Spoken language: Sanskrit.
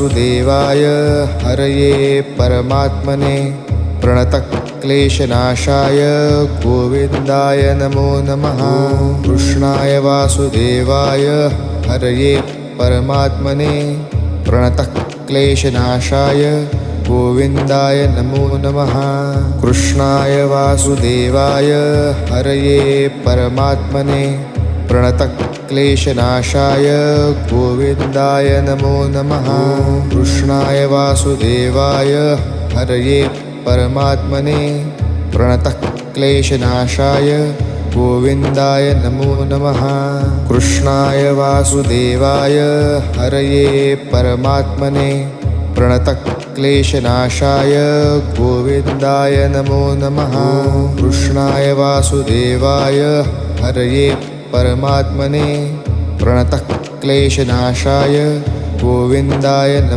वासुदेवाय हरये परमात्मने प्रणतक्लेशनाशाय गोविन्दाय नमो नमः। कृष्णाय वासुदेवाय हरये परमात्मने प्रणतक्लेशनाशाय गोविन्दाय नमो नमः। कृष्णाय वासुदेवाय हरये परमात्मने प्रणतक्लेशनाशाय गोविन्दाय नमो नमः। कृष्णाय वासुदेवाय हरये परमात्मने प्रणतक्लेशनाशाय गोविन्दाय नमो नमः। कृष्णाय वासुदेवाय हरये परमात्मने प्रणतक्लेशनाशाय गोविन्दाय नमो नमः। कृष्णाय वासुदेवाय हरये परमात्मने प्रणतक्लेशनाशाय गोविन्दाय